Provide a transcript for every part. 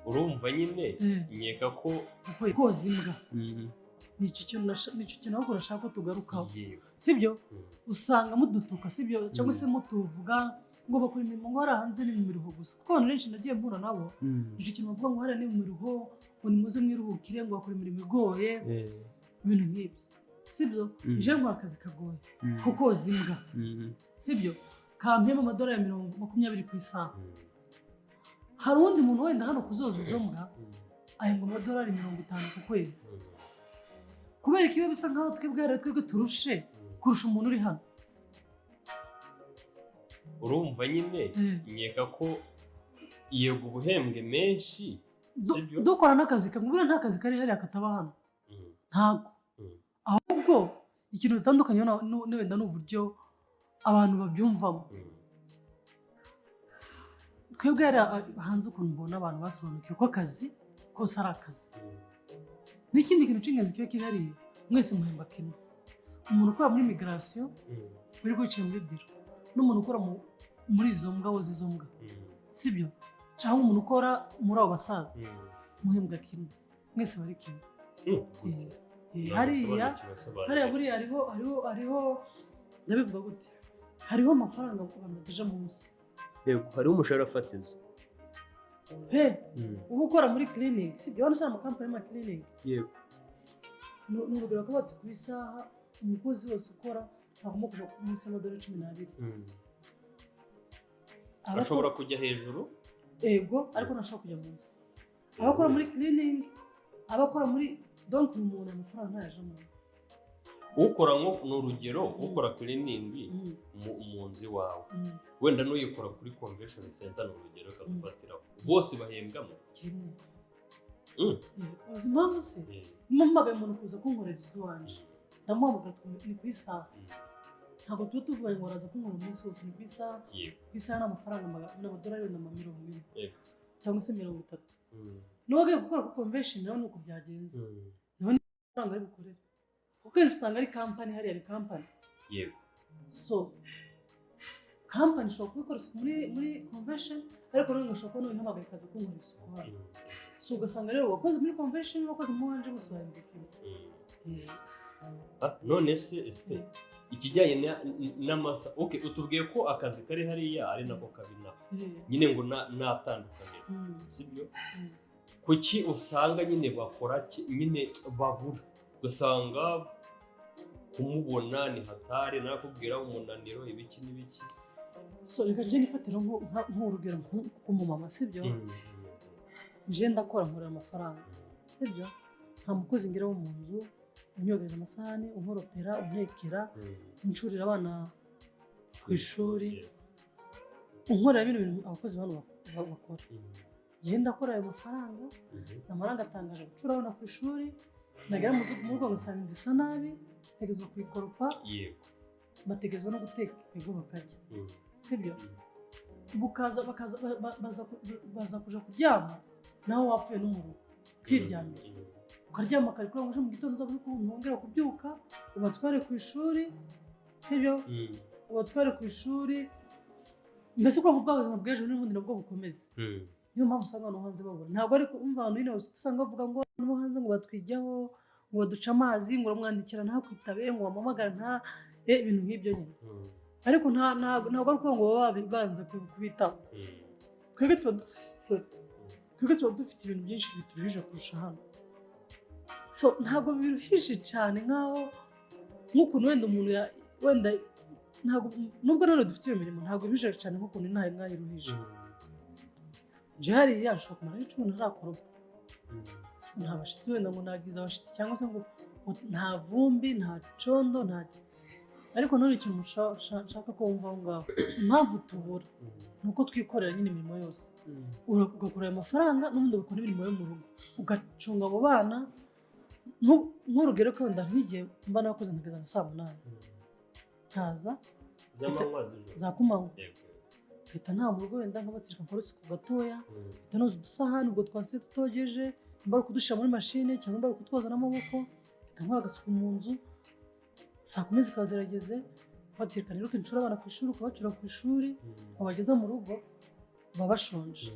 urumva nyine nkeka ko koza imbwa nicyo kintu ahubwo urashaka ko tugarukaho sibyo usanga mudutuka sibyo cyangwa se mutuvuga ngo bakora imirimo ngo hari hanze ni mu miruho gusa kuko abantu benshi nagiye mbura nabo nicyo kintu bavuga ngo hari ni mu miruho ngo nimuze mwiruhukire ngo bakora imirimo igoye ibintu nk'ibyo sibyo je nkora akazi kagoye ko koza imbwa sibyo kampema amadolari 20 ku isaha hari undi muntu wenda hano kuzoza izo mbwa ahembwa amadolari 50 ku kwezi kubera ikiba bisa nkaho twebwe turushe kurusha umuntu uri hano urumva nyine nkeka ko yego ubuhembwe menshi sibyo dukora n'akazi kamwe nta kazi kari hariya kataba hano ntago ahubwo ikintu bitandukanye wenda n'uburyo abantu babyumvamo twebwe hanze ukuntu mbona abantu basobanukiwe ko akazi kose ari akazi n'ikindi kintu cy'ingenzi kiba kiri hariya mwese muhemba kimwe umuntu ukora muri migration uri kwicaye muri biro n'umuntu ukora muri izo mbwa izo mbwa sibyo cyangwa umuntu ukora muri abo basaza muhembwa kimwe mwese bari kimwe hariya buriya hariho ndabivuga gute hariho amafaranga abantu bataja munsi yego hariho umushahara fatizo uba ukora muri clinic sibyo hano usanga amakampani y'ama clinic yego n'urugero ko batse ku isaha umukozi wose ukora agomba kuja ku munsi y'amadolari 12 ashobora kujya hejuru ego ariko ntashobora kujya munsi abakora muri clinic abakora muri donc umuntu amafaranga ntayaje munsi ukora nko n'urugero ukora cleaning mu nzi wawe wenda n'uyikora kuri convention center n'urugero kadufatira bose bahembwamo kimwe uzimpamvu se mpamagaye umuntu kuza kunkorera isuku wanje ndamuhamagara ni ku isaha ntabwo tuba tuvuga ngo araza kunkorera umunsi wose ni ku isaha ku isaha n'amafaranga n'amadolari wenda 40 cyangwa se 30 n'uwagiye gukora ku convention nawe nuko byagenze niho amafaranga ari bukorera kuko usanga ari company hariya ari company yego so company ishobora kubikora isuku muri convention ariko none ngashobora kubona uyihamagaye kaza kunkorera isuku hano so ugasanga rero wakoze muri convention wakoze mu wanje bose bahembekeye none se ikijyanye n'amasa okay utubwiye ko akazi kari hariya ari nako kabina nyine ngo natandukanira sibyo kuki usanga nyine bakora nyine babura ugasanga kumubona ni hatari nakubwira umunaniro ibiki n'ibiki so reka je nifatira nk'urugero nk'umumama sibyo je ndakora nkora amafaranga sibyo nta mukozi ngira wo mu nzu unyogeza amasahani unkoropera untekera unshurira abana ku ishuri unkorera ibintu abakozi bano bakora je ndakora ayo mafaranga amafaranga atangaje gucura abana ku ishuri nagera mu rugo ngasanga inzu isa nabi tegezwa kuyikoropa yego bategezwa no guteka ego bakarya sibyo baza kuja kuryama nawe wapfuye n'umurugo ukiryamira ukaryama kare kugira ngo mu gitondo uza wongera kubyuka ubatware ku ishuri sibyo ubatware ku ishuri mbese ko ubuzima bw'ejo n'ubundi nabwo bukomeze niyo mpamvu usanga abantu hanze babura ntabwo ari umva abantu nyine usanga bavuga ngo no hanze ngo batwijyaho ngo baduca amazi ngo uramwandikira ntakwitabe ngo wamamagara nta ibintu nk'ibyo nyine ariko ntabwo ari uko ngo baba banze kubitaho twebwe tuba dufite ibintu byinshi bituruhije kurusha hano so ntabwo biruhije cyane nk'ukuntu wenda umuntu wenda ntabwo nubwo none dufite iyo mirimo ntabwo biruhije cyane nk'ukuntu inaha mwayiruhije je hariya ashobora kumara n'icumi ntarakoropa nta bashitsi wenda ngo nagize abashitsi cyangwa se ngo nta vumbi nta condo ariko none ikintu nshaka ko wumva aho ngaho impamvu tubura ni uko twikorera nyine imirimo yose ugakora ayo mafaranga n'ubundi ugakora imirimo yo mu rugo ugacunga abo bana nk'urugero ko wenda nk'igihe mba nakoze nkageza na 8:00 ntaza za kumanywa leta nta mu rugo wenda nkabatsirika nkora isuku gatoya leta noza udusahani ubwo twasize tutogeje mbara kudushyira muri mashine cyangwa mbara kutwoza n'amaboko leta nkora agasuku mu nzu 10:00 zikaba zirageze batsirika rero inshuro abana ku ishuri ukabacura ku ishuri wabageza mu rugo baba bashonje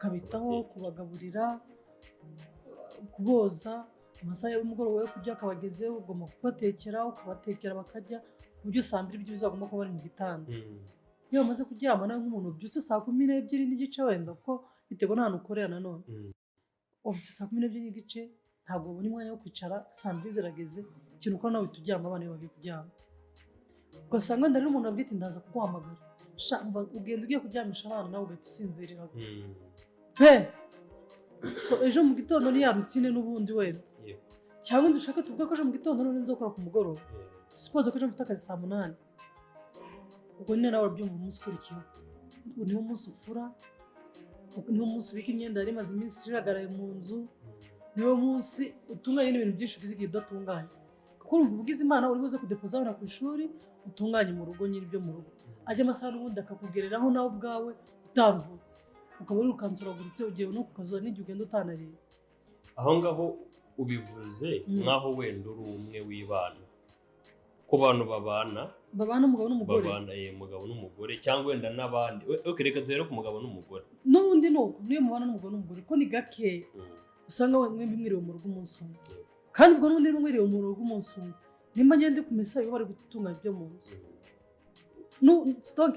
ukabitaho kubagaburira kuboza amasaha y'umugoroba yo kurya akabagezeho ugomba kubatekera ukabatekera bakarya ku buryo saa mbiri byuzuye agomba kuba bari mu gitanda iyo bamaze kuryama nawe nk'umuntu ubyutse saa 12 n'igice wenda kuko biterwa n'ahantu ukorera nanone ubyutse saa 12 n'igice ntabwo ubona umwanya wo kwicara saa 2 zirageze ikintu ukora nawe turyama abana bagiye kuryama ugasanga wenda n'umuntu abwite ndaza kuguhamagara ugenda ugiye kuryamisha abana nawe ugahita usinzirira so ejo mu gitondo ni ya rutine n'ubundi wenda cyangwa dushaka tuvuga ko ejo mu gitondo none nzokora ku mugoroba suppose ko ejo mfite akazi saa 8 ubwo nyine nawe urabyumva umunsi ukurikiyeho niho umunsi ufura niho umunsi ubika imyenda yari imaze iminsi ijagaraye mu nzu niwo munsi utunganya n'ibintu byinshi ugize igihe udatunganya kuko urumva ubugize imana uri buze kudepoza abana ku ishuri utunganye mu rugo nyine ibyo mu rugo ajya amasaha n'ubundi akakugereraho nawe ubwawe utaruhutse ukaba uri ukanzuraguritse ugiye no kukazuba n'igihe ugenda utanariye aho ngaho ubivuze nk'aho wenda uri umwe w'ibana ku bantu babana umugabo n'umugore umugabo n'umugore cyangwa wenda n'abandi reka duhere ku mugabo n'umugore n'ubundi nuko niyo mubana n'umugabo n'umugore ko ni gakeya usanga mwembi mwiriwe mu rugo umunsi umwe kandi ubwo n'ubundi mwiriwe mu rugo umunsi umwe nimba ngende kumesa iyo bari gutunganya ibyo mu nzu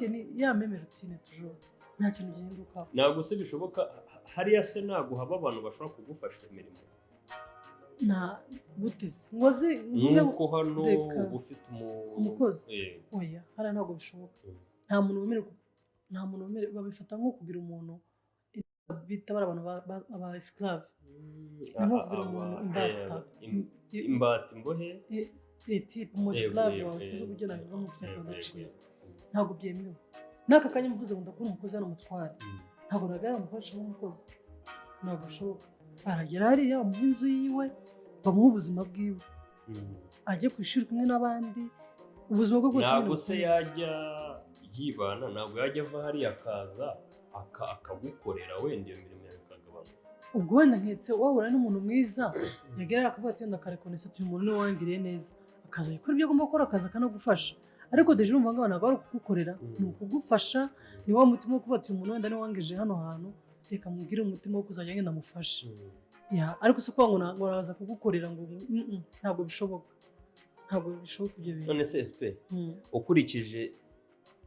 ni ya meme rutine toujours nta kintu gihinduka ntabwo se bishoboka hariya se ntabwo haba abantu bashobora kugufasha imirimo nta guteze ngozi nk'uko hano ufite umukozi oya hariya ntabwo bishoboka nta muntu wemerewe babifata nko kugira umuntu bita bari abantu aba esclave nko kugira umuntu imbata imbohe type umu esclave wasize uburyo nabivuga mu kinyarwanda cyiza ntabwo byemewe n'aka kanya mvuze ngo ndakora umukozi hano mutware ntabwo nagaragara umukoresha nk'umukozi ntabwo bishoboka aragera hariya umuha inzu yiwe bamuha ubuzima bwiwe ajye ku ishuri kumwe n'abandi ubuzima bwe bwose ntabwo se yajya yibana ntabwo yajya ava hariya akaza akagukorera wenda iyo mirimo yawe ikagabanuka ubwo wenda nketse wahura n'umuntu mwiza yagerera akavuga ati wenda akarekonesa ati uyu muntu niwe wangiriye neza akaza gukora ibyo agomba gukora akaza akanagufasha ariko deje urumva ngo ntabwo ari ukugukorera ni ukugufasha ni wa mutima wo kuvuga ati uyu muntu wenda niwe wangije hano hantu reka mubwire umutima wo kuzajya ngenda amufashe ariko si ukuvuga ngo araza kugukorera ngo ntabwo bishoboka ibyo bintu none se SP ukurikije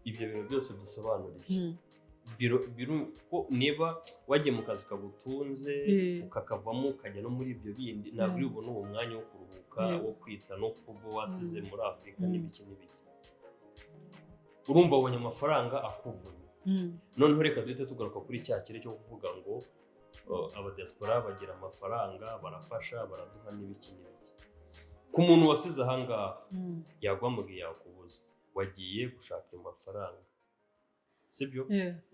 ibyo bintu byose dusobanuriye niba wagiye mu kazi kagutunze ukakavamo ukajya no muri ibyo bindi ntabwo uri bubone uwo mwanya wo kuruhuka wo kwita no kuba wasize muri Afurika n'ibiki urumva abonye amafaranga akuvuna noneho reka duhite tugaruka kuri cya kire cyo kuvuga ngo abadiaspora bagira amafaranga barafasha baraduha n'ibiki ku muntu wasize ahangaha yagwamubwiye yakubuza wagiye gushaka amafaranga sibyo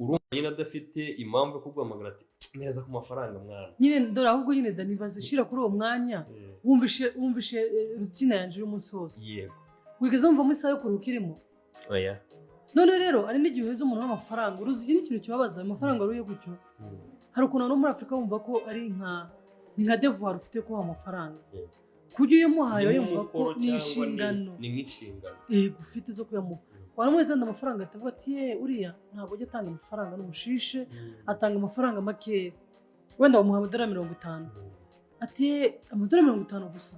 urumva nyine adafite impamvu yo kuguhamagara ati mpereza ku mafaranga mwana nyine dore ahubwo nyine Dani bazishira kuri uwo mwanya wumvishe rutina yanje y'umunsi wose yego wigeze wumva mu isaha yo kuruhuka irimo oya none rero ari n'igihe uheze umuntu w'amafaranga uruzi n'ikintu kibabaza amafaranga aruye gutyo hari ukuntu no muri Afurika wumva ko ari nka devoir ufite kuba amafaranga kujya uyamuhaye yumva ko ni inshingano ni nk'inshingano ufite zo kuyamuha waramweze amafaranga atavuga ati uriya ntabwo ujya atanga amafaranga n'umushishe atanga amafaranga makeya wenda bamuha amadolari 50 ati amadolari 50 gusa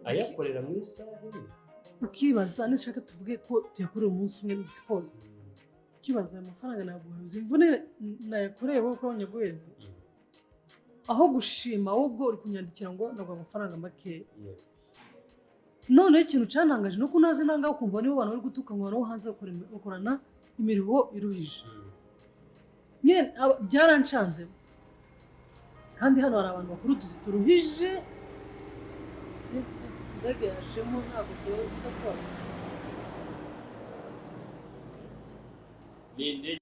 ayakorera mu isaha ukibaza nishaka tuvuge ko tuyakorera umunsi umwe dispose ukibaza amafaranga ntabwo uzi imvune nayakoreye wowe ko nyaguheze aho gushima ahubwo uri kunyandikira ngo ndagwa amafaranga makeya none ikintu cyantangaje nuko nazi nanga ukumva nibo bantu bari gutuka ngo no hanze bakorana imirimo iruhije nyine byaranshanze kandi hano hari abantu bakuru turuhije ndage yashemo ntabwo byo biza kwa